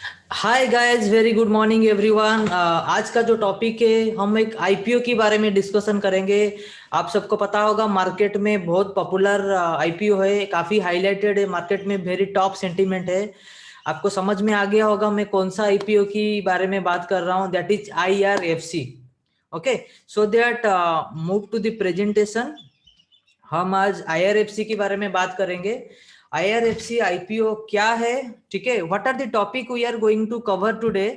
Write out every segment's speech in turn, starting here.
Hi guys, very good morning everyone. आज का जो टॉपिक है, हम एक आईपीओ के बारे में डिस्कशन करेंगे। आप सबको पता होगा, मार्केट में बहुत पॉपुलर आईपीओ है, काफी हाईलाइटेड है मार्केट में, वेरी टॉप सेंटीमेंट है। आपको समझ में आ गया होगा मैं कौन सा आईपीओ की बारे में बात कर रहा हूँ, that is IRFC. Okay, so that move to the presentation. हम आज आईआरएफसी के बारे में बात करेंगे। आईआरएफसी आईपीओ क्या है, ठीक है, what are the topic we are going to cover today.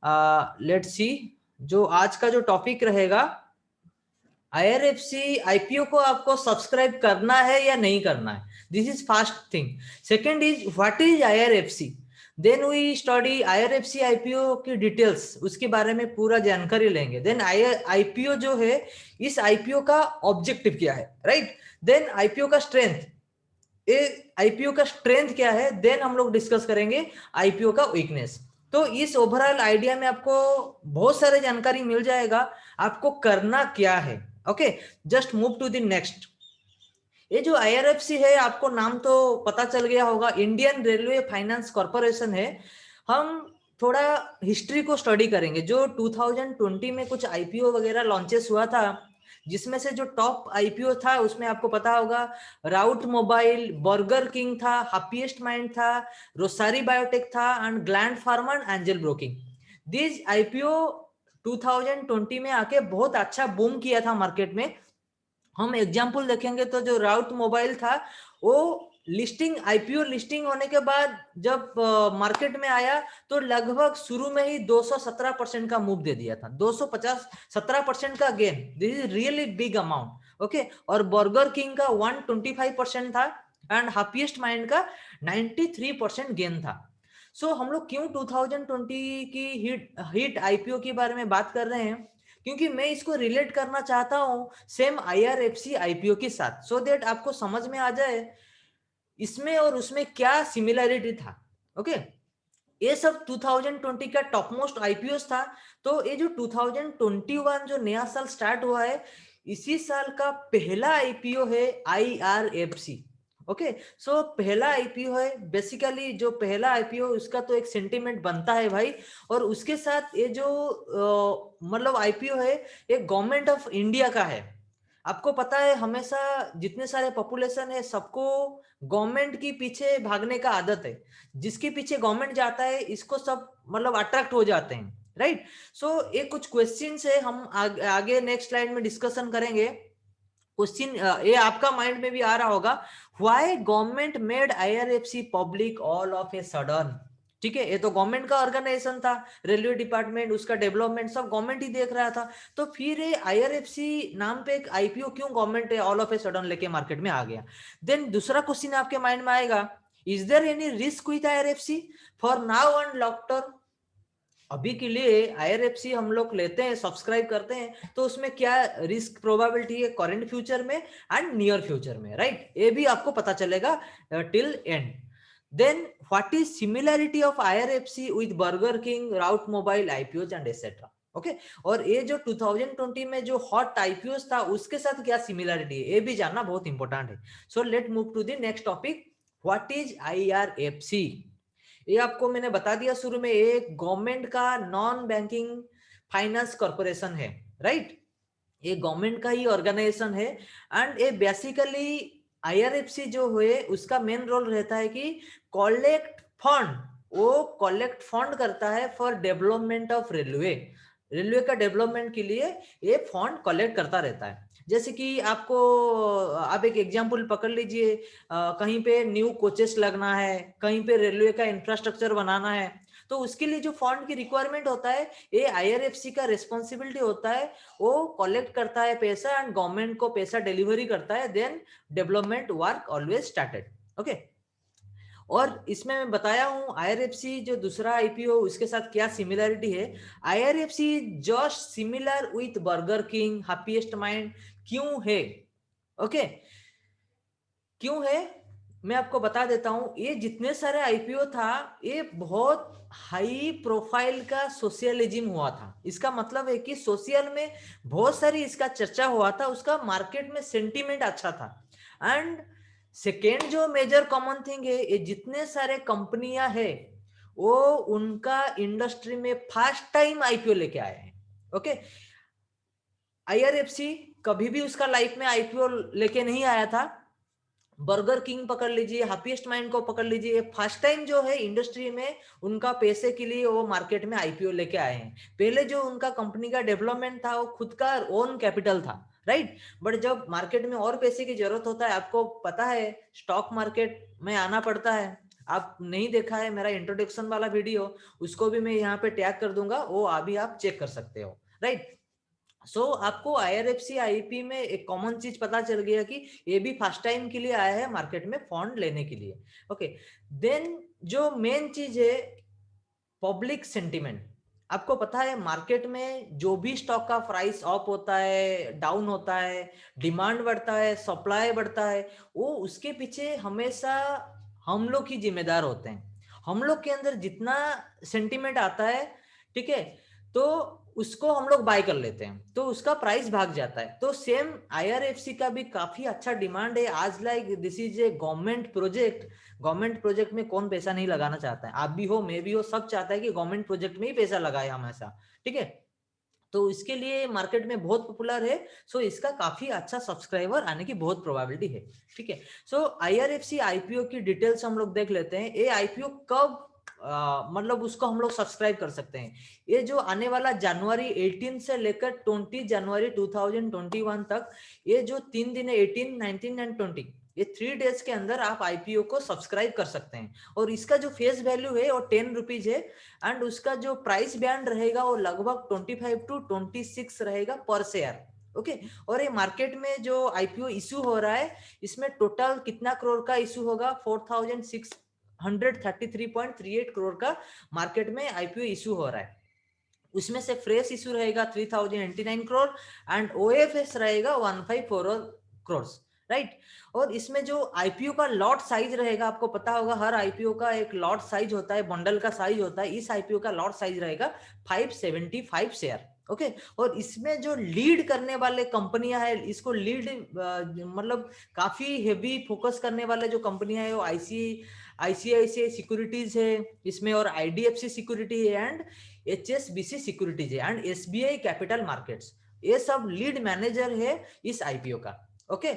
Let's see, जो आज का जो टॉपिक रहेगा, आईआरएफसी आईपीओ को आपको सब्सक्राइब करना है या नहीं करना है, this is first thing. Second is what is IRFC, then we study IRFC IPO की डिटेल्स, उसके बारे में पूरा जानकारी लेंगे। देन आईपीओ जो है, इस आईपीओ का ऑब्जेक्टिव क्या है, राइट। देन आईपीओ का स्ट्रेंथ, ये आईपीओ का स्ट्रेंथ क्या है, देन हम लोग डिस्कस करेंगे आईपीओ का वीकनेस। तो इस ओवरऑल आइडिया में आपको बहुत सारे जानकारी मिल जाएगा, आपको करना क्या है। Okay, just move to the next. ये जो आईआरएफसी है, आपको नाम तो पता चल गया होगा, इंडियन रेलवे फाइनेंस कॉर्पोरेशन है। हम थोड़ा हिस्ट्री को स्टडी करेंगे। जो 2020 में कुछ आईपीओ वगैरह लॉन्चेस हुआ था, जिसमें से जो टॉप आईपीओ था उसमें आपको पता होगा, राउट मोबाइल, बर्गर किंग था, हैप्पीएस्ट माइंड था, रोसारी बायोटेक था, and gland pharma and angel broking. This IPO 2020 में आके बहुत अच्छा बूम किया था मार्केट में। हम एग्जाम्पल देखेंगे तो जो राउट मोबाइल था, वो लिस्टिंग, आईपीओ लिस्टिंग होने के बाद जब मार्केट में आया, तो लगभग शुरू में ही 217% का मूव दे दिया था, 250 17% का gain, this is really big amount. Okay, और बर्गर किंग का 125% था, एंड हैप्पीएस्ट माइंड का 93% गेन था। सो हम लोग क्यों 2020 की हिट आईपीओ के बारे में बात कर रहे हैं, क्योंकि मैं इसको रिलेट करना चाहता हूं सेम आईआरएफसी आईपीओ के साथ, सो दैट आपको समझ में आ जाए इसमें और उसमें क्या सिमिलरिटी था। ओके, ये सब 2020 का टॉप मोस्ट आईपीओ था। तो ये जो 2021 जो नया साल स्टार्ट हुआ है, इसी साल का पहला आईपीओ है आईआरएफसी। ओके, सो पहला आईपीओ है, बेसिकली जो पहला आईपीओ, उसका तो एक सेंटीमेंट बनता है भाई। और उसके साथ ये जो मतलब आईपीओ है, ये गवर्नमेंट ऑफ इंडिया का है। आपको पता है, हमेशा जितने सारे पॉपुलेशन है, सबको गवर्नमेंट की पीछे भागने का आदत है। जिसके पीछे गवर्नमेंट जाता है, इसको सब मतलब अट्रैक्ट हो जाते हैं, राइट। सो ये कुछ क्वेश्चन है, हम आगे नेक्स्ट स्लाइड में डिस्कशन करेंगे। क्वेश्चन ये आपका माइंड में भी आ रहा होगा, why government made IRFC public all of a sudden. ठीक है, ये तो गवर्नमेंट का ऑर्गेनाइजेशन था, रेलवे डिपार्टमेंट, उसका डेवलपमेंट सब गवर्नमेंट ही देख रहा था। तो फिर ये आईआरएफसी नाम पे एक आईपीओ क्यों government all of a sudden लेके मार्केट में आ गया। देन दूसरा क्वेश्चन आपके माइंड में आएगा, is there any risk with IRFC for now and long term. अभी के लिए आईआरएफसी हम लोग लेते हैं, सब्सक्राइब करते हैं, तो उसमें क्या रिस्क प्रोबेबिलिटी है करंट फ्यूचर में एंड नियर फ्यूचर में, राइट। ये भी आपको पता चलेगा till end. Then what is similarity of IRFC with Burger King, Route Mobile IPO and etcetera. Okay, और ये जो 2020 में जो हॉट आईपीओ था, उसके साथ क्या सिमिलरिटी है, ये भी जानना बहुत इंपॉर्टेंट है। So let move to the next topic, what is IRFC. ये आपको मैंने बता दिया शुरू में, एक गवर्नमेंट का नॉन बैंकिंग फाइनेंस कॉर्पोरेशन है, राइट। ये गवर्नमेंट का ही ऑर्गेनाइजेशन है। एंड ये बेसिकली आईआरएफसी जो है, उसका मेन रोल रहता है कि कलेक्ट फंड, वो कलेक्ट फंड करता है for development of railway. Railway का डेवलपमेंट के लिए ये फंड कलेक्ट करता रहता है। जैसे कि आपको, आप एक एग्जांपल पकड़ लीजिए, कहीं पे न्यू कोचेस लगना है, कहीं पे रेलवे का इंफ्रास्ट्रक्चर बनाना है, तो उसके लिए जो फंड की रिक्वायरमेंट होता है, ये आईआरएफसी का रिस्पॉन्सिबिलिटी होता है। वो कलेक्ट करता है पैसा एंड गवर्नमेंट को पैसा डिलीवरी करता है, then development work always started. Okay, और इसमें मैं बताया हूं आईआरएफसी जो दूसरा आईपीओ, उसके साथ क्या सिमिलरिटी है। IRFC just similar with burger king, happiest mind. क्यों है, ओके, क्यों है, मैं आपको बता देता हूं। ये जितने सारे आईपीओ था, ये बहुत हाई प्रोफाइल का सोशलिज्म हुआ था। इसका मतलब है कि सोशल में बहुत सारी इसका चर्चा हुआ था, उसका मार्केट में सेंटीमेंट अच्छा था। एंड सेकेंड जो मेजर कॉमन थिंग है, ये जितने सारे कंपनियां है, वो उनका इंडस्ट्री में फर्स्ट टाइम आईपीओ लेके आए हैं। ओके, आईआरएफसी कभी भी उसका लाइफ में आईपीओ लेके नहीं आया था। बर्गर किंग पकड़ लीजिए, हैप्पीएस्ट माइंड को पकड़ लीजिए, फर्स्ट टाइम जो है इंडस्ट्री में उनका पैसे के लिए वो मार्केट में आईपीओ लेके आए हैं। पहले जो उनका कंपनी का डेवलपमेंट था वो खुद का ओन कैपिटल था, राइट। बट जब मार्केट में और पैसे की जरूरत होता है, आपको पता है स्टॉक मार्केट में आना पड़ता है। आप नहीं देखा है मेरा इंट्रोडक्शन वाला वीडियो, उसको भी मैं यहाँ पे टैग कर दूंगा, वो अभी आप चेक कर सकते हो, राइट। आपको आईआरएफसी आईपी में एक कॉमन चीज पता चल गया कि ये भी फर्स्ट टाइम के लिए आया है मार्केट में फंड लेने के लिए। ओके, देन जो मेन चीज है पब्लिक सेंटिमेंट। आपको पता है मार्केट में जो भी स्टॉक का प्राइस अप होता है, डाउन होता है, डिमांड बढ़ता है, सप्लाई बढ़ता है, वो उसके पीछे हमेशा हम लोग ही जिम्मेदार होते हैं। हम लोग के अंदर जितना सेंटिमेंट आता है, ठीक है, तो उसको हम लोग बाय कर लेते हैं, तो उसका प्राइस भाग जाता है। तो सेम आईआरएफसी का भी काफी अच्छा डिमांड है आज। Like this is A government project. Government project में कौन पैसा नहीं लगाना चाहता है? आप भी हो, मैं भी हो, सब चाहता है कि गवर्नमेंट प्रोजेक्ट में ही पैसा लगाए हमेशा, ठीक है। तो इसके लिए मार्केट में बहुत पॉपुलर है। इसका काफी अच्छा सब्सक्राइबर आने की बहुत प्रोबेबिलिटी है, ठीक है। आईआरएफसी आईपीओ की डिटेल्स हम लोग देख लेते हैं। ये आईपीओ कब मतलब उसको हम लोग सब्सक्राइब कर सकते हैं। ये जो आने वाला जनवरी 18 से लेकर 20 जनवरी 2021 तक, ये जो 3 दिन है, 18, 19 एंड 20, ये 3 डेज के अंदर आप आईपीओ को सब्सक्राइब कर सकते हैं। और इसका जो फेस वैल्यू है वो 10 रुपीज है। एंड उसका जो प्राइस बैंड रहेगा वो लगभग 25 टू 26 रहेगा पर शेयर। ओके, और ये मार्केट में जो आईपीओ इशू हो रहा है, इसमें टोटल कितना करोड़ का इशू होगा? 4633.38 करोड़ का मार्केट में आईपीओ इशू हो रहा है। उसमें से फ्रेश इशू रहेगा 3089 करोड़ एंड ओएफएस रहेगा 154 करोड़, राइट। और इसमें जो आईपीओ का लॉट साइज रहेगा, आपको पता होगा हर आईपीओ का एक लॉट साइज होता है, बंडल का साइज होता है। इस आईपीओ का लॉट साइज रहेगा 575 शेयर। ओके, और इसमें जो लीड करने वाले कंपनियां है, इसको लीड मतलब काफी हेवी फोकस करने वाले जो कंपनियां है वो आईसीआईसीआई सिक्योरिटीज है इसमें, और आईडीएफसी सिक्योरिटी है एंड एचएसबीसी सिक्योरिटीज है एंड एसबीआई कैपिटल मार्केट्स। ये सब लीड मैनेजर है इस आईपीओ का। ओके,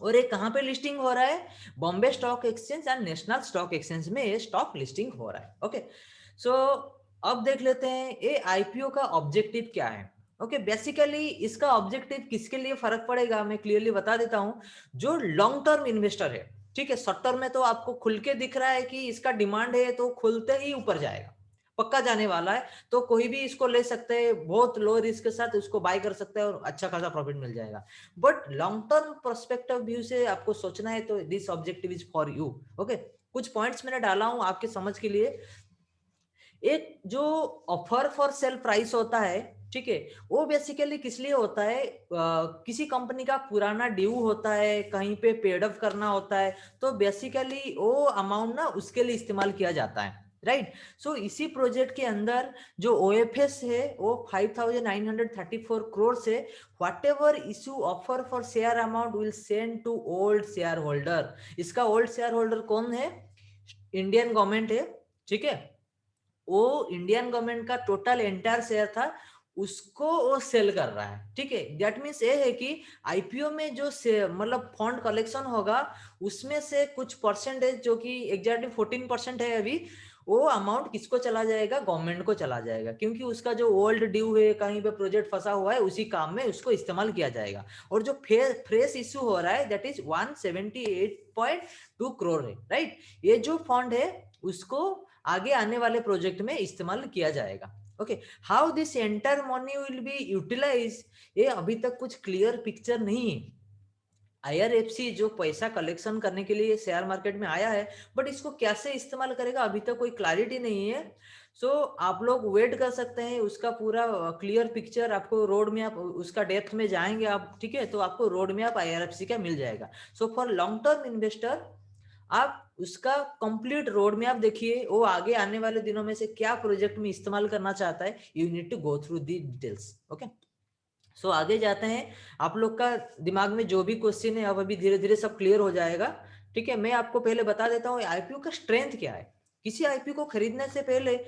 और ये कहां पे लिस्टिंग हो रहा है? Bombay stock exchange and national stock exchange में ये स्टॉक लिस्टिंग हो रहा है। ओके, सो अब देख लेते हैं ये आईपीओ का ऑब्जेक्टिव क्या है। ओके, बेसिकली इसका ऑब्जेक्टिव किसके लिए फर्क पड़ेगा मैं क्लियरली बता देता हूं। जो लॉन्ग टर्म इन्वेस्टर है, ठीक है, शॉर्ट टर्म में तो आपको खुल के दिख रहा है कि इसका डिमांड है तो खुलते ही ऊपर जाएगा, पक्का जाने वाला है, तो कोई भी इसको ले सकते हैं, बहुत लो रिस्क के साथ उसको बाय कर सकते हैं और अच्छा खासा प्रॉफिट मिल जाएगा। But long term perspective view से आपको सोचना है तो this objective is for you. Okay, कुछ पॉइंट्स मैंने डाला हूं आपके समझ के लिए। एक जो ऑफर फॉर सेल प्राइस होता है, ठीक है, वो बेसिकली किस लिए होता है? किसी कंपनी का पुराना ड्यू होता है, कहीं पे पेड अप करना होता है, तो बेसिकली वो अमाउंट ना उसके लिए इस्तेमाल किया जाता है, राइट। इसी प्रोजेक्ट के अंदर जो ओएफएस है वो 5934 करोड़ से whatever issue offer for share amount will send to old share holder. इसका ओल्ड शेयर होल्डर कौन है? इंडियन गवर्नमेंट है, ठीक है। वो इंडियन गवर्नमेंट का टोटल एंटायर शेयर था, उसको वो सेल कर रहा है, ठीक है। दैट मीन्स ये है कि आईपीओ में जो मतलब फंड कलेक्शन होगा, उसमें से कुछ परसेंटेज जो कि एग्जैक्टली 14% है अभी, वो अमाउंट किसको चला जाएगा? गवर्नमेंट को चला जाएगा, क्योंकि उसका जो ओल्ड ड्यू है, कहीं पे प्रोजेक्ट फंसा हुआ है, उसी काम में उसको इस्तेमाल किया जाएगा। और जो फ्रेश इश्यू हो रहा है दैट इज 178.2 करोड़ है, राइट। ये जो फंड है उसको आगे आने वाले प्रोजेक्ट में इस्तेमाल किया जाएगा। Okay, how this entire money will be utilize, ये अभी तक कुछ क्लियर पिक्चर नहीं है। आईआरएफसी जो पैसा कलेक्शन करने के लिए शेयर मार्केट में आया है, बट इसको कैसे इस्तेमाल करेगा अभी तक कोई क्लैरिटी नहीं है। आप लोग वेट कर सकते हैं, उसका पूरा क्लियर पिक्चर आपको रोड मैप, उसका डेप्थ में जाएंगे आप, ठीक है, तो आपको रोड मैप आईआरएफसी का मिल जाएगा। फॉर लॉन्ग टर्म इन्वेस्टर आप उसका कंप्लीट रोड मैप देखिए, वो आगे आने वाले दिनों में से क्या प्रोजेक्ट में इस्तेमाल करना चाहता है। You need to go through the details. Okay, आगे जाते हैं। आप लोग का दिमाग में जो भी क्वेश्चन है अब अभी धीरे धीरे सब क्लियर हो जाएगा, ठीक है। मैं आपको पहले बता देता हूँ आईपीओ का स्ट्रेंथ क्या है। किसी आईपीओ को खरीदने से पहले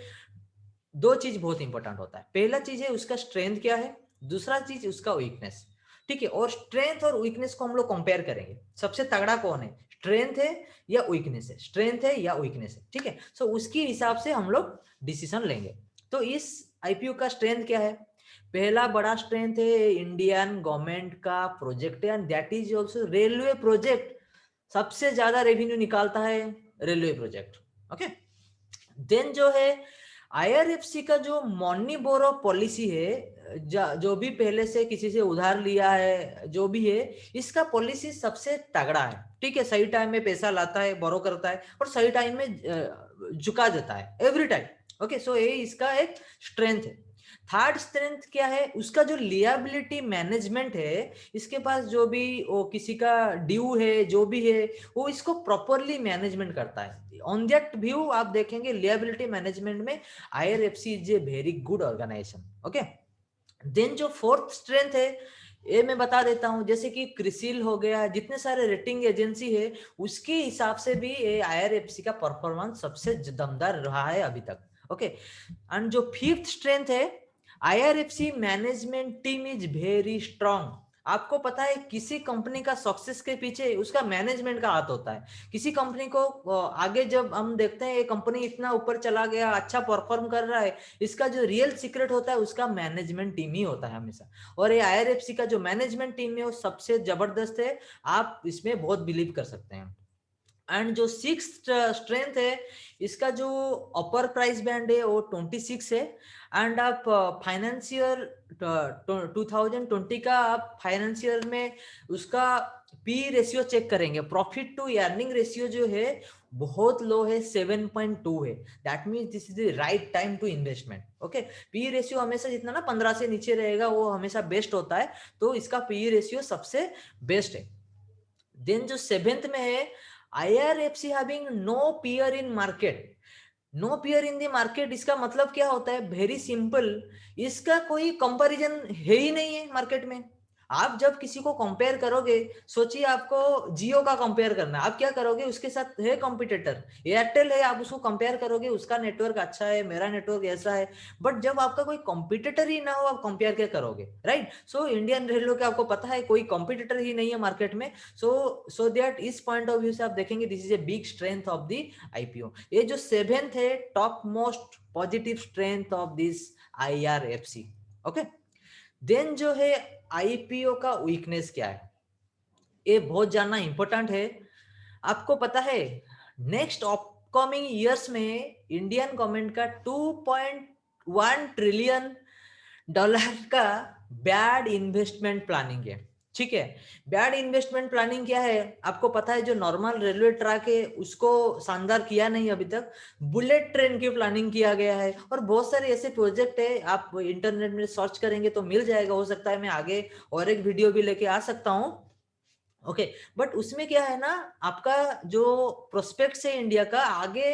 दो चीज बहुत इंपॉर्टेंट होता है। पहला चीज है उसका स्ट्रेंथ क्या है, दूसरा चीज उसका वीकनेस। ठीक है, और स्ट्रेंथ और वीकनेस को हम लोग कंपेयर करेंगे, सबसे तगड़ा कौन है, स्ट्रेंथ है या वीकनेस है, स्ट्रेंथ है या वीकनेस है। ठीक है, सो उसके हिसाब से हम लोग डिसीजन लेंगे। तो इस आईपीओ का स्ट्रेंथ क्या है, पहला बड़ा स्ट्रेंथ है इंडियन गवर्नमेंट का प्रोजेक्ट है, and that is also railway project. सबसे ज्यादा रेवेन्यू निकालता है रेलवे प्रोजेक्ट। ओके, देन जो है आईआरएफसी का जो मनी बोरो पॉलिसी है, जो भी पहले से किसी से उधार लिया है जो भी है, इसका पॉलिसी सबसे तगड़ा है। ठीक है, सही टाइम में पैसा लाता है, बोरो करता है, और सही टाइम में झुका देता है एवरी टाइम। ओके, सो ये इसका एक स्ट्रेंथ है। थर्ड स्ट्रेंथ क्या है, उसका जो लियाबिलिटी मैनेजमेंट है, इसके पास जो भी वो किसी का ड्यू है जो भी है, वो इसको प्रॉपरली मैनेजमेंट करता है। ऑन दैट व्यू आप देखेंगे लियाबिलिटी मैनेजमेंट में IRFC is a very good organisation. Okay, then जो फोर्थ स्ट्रेंथ है ये मैं बता देता हूं, जैसे कि क्रिसिल हो गया, जितने सारे रेटिंग एजेंसी है उसके हिसाब से भी ये आईआरएफसी का परफॉर्मेंस सबसे दमदार रहा है अभी तक। ओके, एंड जो फिफ्थ स्ट्रेंथ है, IRFC management team is very strong. आपको पता है किसी कंपनी का सक्सेस के पीछे उसका मैनेजमेंट का हाथ होता है। किसी कंपनी को आगे जब हम देखते हैं ये कंपनी इतना ऊपर चला गया, अच्छा परफॉर्म कर रहा है, इसका जो रियल सीक्रेट होता है उसका मैनेजमेंट टीम ही होता है हमेशा। और ये आईआरएफसी का जो मैनेजमेंट टीम है वो सबसे जबरदस्त है, आप इसमें बहुत बिलीव कर सकते हैं। एंड जो सिक्स स्ट्रेंथ है, इसका जो अपर प्राइस बैंड है वो 26 है। एंड आप फाइनेंशियल 2020 का आप फाइनेंशियल में उसका पी रेशियो चेक करेंगे, प्रॉफिट टू अर्निंग रेशियो जो है बहुत लो है, 7.2 है। That means this is the right time to investment. Okay, P ratio हमेशा जितना ना 15 से नीचे रहेगा वो हमेशा बेस्ट होता है, तो इसका पी रेशियो सबसे बेस्ट है। देन जो सेवेंथ में है, IRFC having no peer in market. No peer in the market इसका मतलब क्या होता है, वेरी सिंपल, इसका कोई कंपैरिजन है ही नहीं है मार्केट में। आप जब किसी को कंपेयर करोगे, सोचिए आपको जियो का कंपेयर करना है, आप क्या करोगे, उसके साथ है कॉम्पिटिटर एयरटेल है, आप उसको कंपेयर करोगे, उसका नेटवर्क अच्छा है, मेरा नेटवर्क ऐसा है। बट जब आपका कोई कॉम्पिटिटर ही ना हो, आप कंपेयर क्या करोगे, राइट। सो इंडियन रेलवे का आपको पता है कोई कॉम्पिटिटर ही नहीं है मार्केट में। सो दैट इस पॉइंट ऑफ व्यू से आप देखेंगे this is a big strength of the IPO. ये जो सेवेंथ है top most positive strength of this IRFC. Okay, then जो है आईपीओ का वीकनेस क्या है, ये बहुत जानना इंपॉर्टेंट है। आपको पता है नेक्स्ट अपकमिंग ईयर्स में इंडियन गवर्नमेंट का 2.1 ट्रिलियन डॉलर का बैड इन्वेस्टमेंट प्लानिंग है। ठीक है, बैड इन्वेस्टमेंट प्लानिंग क्या है, आपको पता है जो नॉर्मल रेलवे ट्रैक है उसको शानदार किया नहीं अभी तक, बुलेट ट्रेन की प्लानिंग किया गया है, और बहुत सारे ऐसे प्रोजेक्ट है, आप इंटरनेट में सर्च करेंगे तो मिल जाएगा, हो सकता है मैं आगे और एक वीडियो भी लेके आ सकता हूँ। ओके, बट उसमें क्या है ना, आपका जो प्रोस्पेक्ट है इंडिया का आगे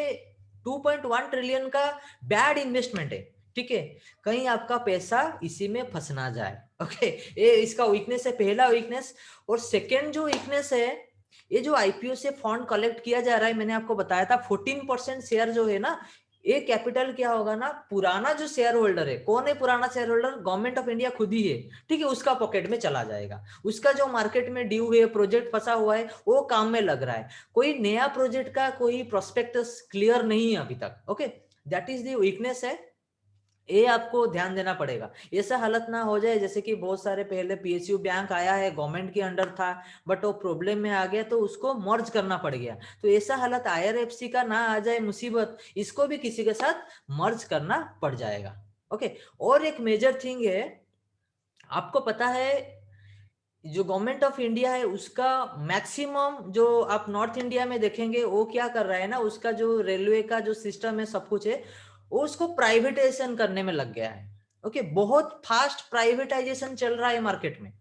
2.1 ट्रिलियन का बैड इन्वेस्टमेंट है। ठीक है, कहीं आपका पैसा इसी में फंस ना जाए। ओके, ये इसका वीकनेस है, पहला वीकनेस। और सेकेंड जो वीकनेस है, ये जो आईपीओ से फंड कलेक्ट किया जा रहा है, मैंने आपको बताया था 14% शेयर जो है ना, ये कैपिटल क्या होगा ना, पुराना जो शेयर होल्डर है, कौन है पुराना share holder, government of India खुद ही है। ठीक है, उसका पॉकेट में चला जाएगा, उसका जो मार्केट में ड्यू है, प्रोजेक्ट फंसा हुआ है, वो काम में लग रहा है, कोई नया प्रोजेक्ट का कोई प्रोस्पेक्टस क्लियर नहीं है अभी तक। Okay, that is the weakness है, ये आपको ध्यान देना पड़ेगा। ऐसा हालत ना हो जाए जैसे कि बहुत सारे पहले पीएसयू बैंक आया है, गवर्नमेंट के अंडर था, बट वो प्रॉब्लम में आ गया तो उसको मर्ज करना पड़ गया। तो ऐसा हालत आईआरएफसी का ना आ जाए मुसीबत, इसको भी किसी के साथ मर्ज करना पड़ जाएगा। ओके, और एक मेजर थिंग है, आपको पता है जो गवर्नमेंट ऑफ इंडिया है उसका मैक्सिमम जो आप नॉर्थ इंडिया में देखेंगे वो क्या कर रहा है ना, उसका जो रेलवे का जो सिस्टम है सब कुछ है, वो उसको प्राइवेटाइजेशन करने में लग गया है। ओके, बहुत फास्ट प्राइवेटाइजेशन चल रहा है मार्केट में।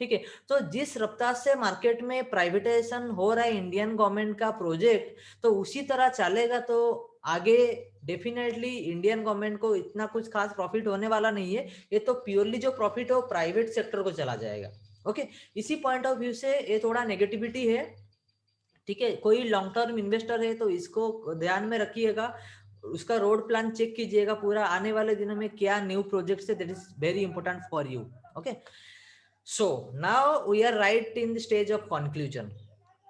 ठीक है, तो जिस रफ्तार से मार्केट में प्राइवेटाइजेशन हो रहा है इंडियन गवर्नमेंट का प्रोजेक्ट, तो उसी तरह चलेगा तो आगे डेफिनेटली इंडियन गवर्नमेंट को इतना कुछ खास प्रॉफिट होने वाला नहीं है। ये तो प्योरली जो प्रॉफिट है वो प्राइवेट सेक्टर को चला जाएगा। ओके, इसी पॉइंट ऑफ व्यू से ये थोड़ा नेगेटिविटी है। ठीक है, कोई लॉन्ग टर्म इन्वेस्टर है तो इसको ध्यान में रखिएगा, उसका रोड प्लान चेक कीजिएगा पूरा, आने वाले दिनों में क्या न्यू प्रोजेक्ट है, that is very important for you. Okay, so now we are right in the stage of conclusion.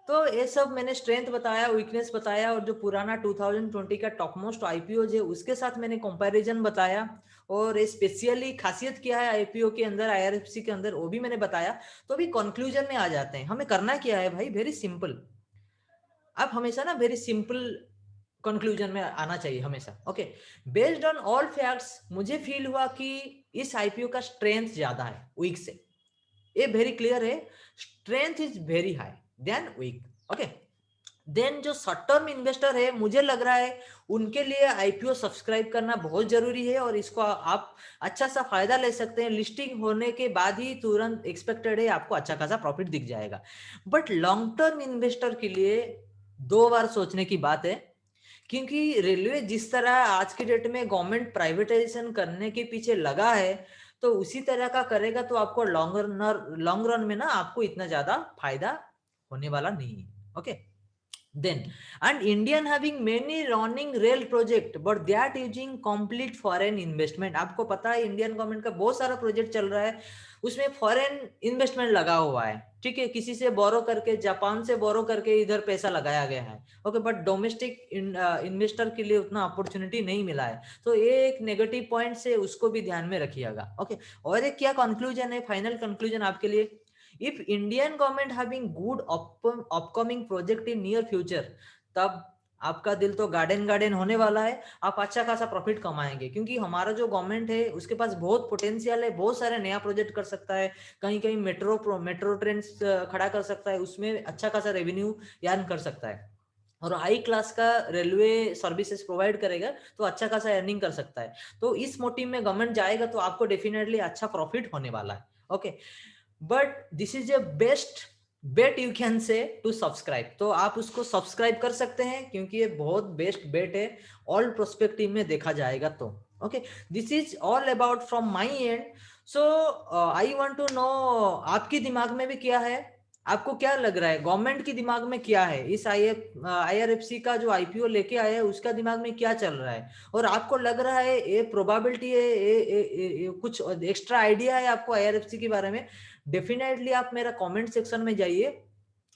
तो ये सब मैंने स्ट्रेंथ बताया, वीकनेस बताया, और जो पुराना 2020 का टॉप मोस्ट आईपीओ है उसके साथ मैंने कंपैरिजन बताया, और स्पेशली खासियत क्या है आईपीओ के अंदर, आईआरएफसी के अंदर, वो भी मैंने बताया। तो अभी कंक्लूजन में आ जाते हैं, हमें करना क्या है भाई, वेरी सिंपल। आप हमेशा ना वेरी सिंपल कंक्लूजन में आना चाहिए हमेशा। Okay, based on all facts मुझे फील हुआ कि इस आईपीओ का स्ट्रेंथ ज्यादा है वीक से, ये वेरी क्लियर है, strength is very high then weak. Okay, then जो शॉर्ट टर्म इन्वेस्टर है मुझे लग रहा है उनके लिए आईपीओ सब्सक्राइब करना बहुत जरूरी है, और इसको आप अच्छा सा फायदा ले सकते हैं, लिस्टिंग होने के बाद ही तुरंत एक्सपेक्टेड है आपको अच्छा खासा प्रॉफिट दिख जाएगा। बट लॉन्ग टर्म इन्वेस्टर के लिए 2 बार सोचने की बात है, क्योंकि रेलवे जिस तरह आज की डेट में गवर्नमेंट प्राइवेटाइजेशन करने के पीछे लगा है, तो उसी तरह का करेगा तो आपको लॉन्ग रन में ना आपको इतना ज्यादा फायदा होने वाला नहीं है। Okay, then and Indian having many running rail project but that using complete foreign investment। आपको पता है इंडियन गवर्नमेंट का बहुत सारा प्रोजेक्ट चल रहा है, उसमें फॉरेन इन्वेस्टमेंट लगा हुआ है, ठीक है, किसी से बोरो करके, जापान से बोरो करके इधर पैसा लगाया गया है। ओके, बट डोमेस्टिक इन्वेस्टर के लिए उतना अपॉर्चुनिटी नहीं मिला है, तो ये एक नेगेटिव पॉइंट से उसको भी ध्यान में रखिएगा। ओके, और एक क्या कंक्लूजन है, फाइनल कंक्लूजन आपके लिए, if Indian government having good upcoming project in near future, तब आपका दिल तो गार्डन गार्डन होने वाला है, आप अच्छा खासा प्रॉफिट कमाएंगे, क्योंकि हमारा जो गवर्नमेंट है उसके पास बहुत पोटेंशियल है, बहुत सारे नया प्रोजेक्ट कर सकता है, कहीं कहीं मेट्रो ट्रेन खड़ा कर सकता है, उसमें अच्छा खासा रेवेन्यू अर्न कर सकता है, और हाई क्लास का रेलवे सर्विसेज प्रोवाइड करेगा तो अच्छा खासा अर्निंग कर सकता है। तो इस मोटिव में गवर्नमेंट जाएगा तो आपको डेफिनेटली अच्छा प्रॉफिट होने वाला है। Okay, but this is a best bet you can say to subscribe, तो आप उसको सब्सक्राइब कर सकते हैं क्योंकि ये बहुत बेस्ट बेट है, ऑल प्रोस्पेक्टिव में देखा जाएगा तो। Okay, this is all about from my end. So I want to know आपकी दिमाग में भी क्या है, आपको क्या लग रहा है, गवर्नमेंट की दिमाग में क्या है, इस आईआरएफसी का जो आईपीओ लेके आया है उसका दिमाग में क्या चल रहा है, और आपको लग रहा है ये प्रोबेबिलिटी है, ये कुछ एक्स्ट्रा आइडिया है आपको आईआरएफसी के बारे में, डेफिनेटली आप मेरा कमेंट सेक्शन में जाइए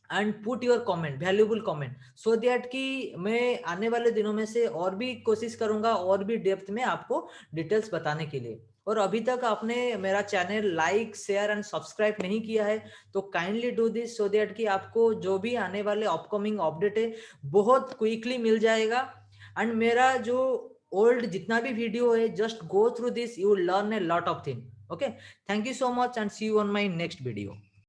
and put your comment, valuable comment, so that कि मैं आने वाले दिनों में से और भी कोशिश करूंगा और भी डेप्थ में आपको डिटेल्स बताने के लिए। और अभी तक आपने मेरा channel like share and subscribe नहीं किया है तो kindly do this, so that कि आपको जो भी आने वाले अपकमिंग अपडेट है बहुत क्विकली मिल जाएगा। एंड मेरा जो ओल्ड जितना भी वीडियो है, just go through this, you learn a lot of thing. Okay, thank you so much and see you on my next video.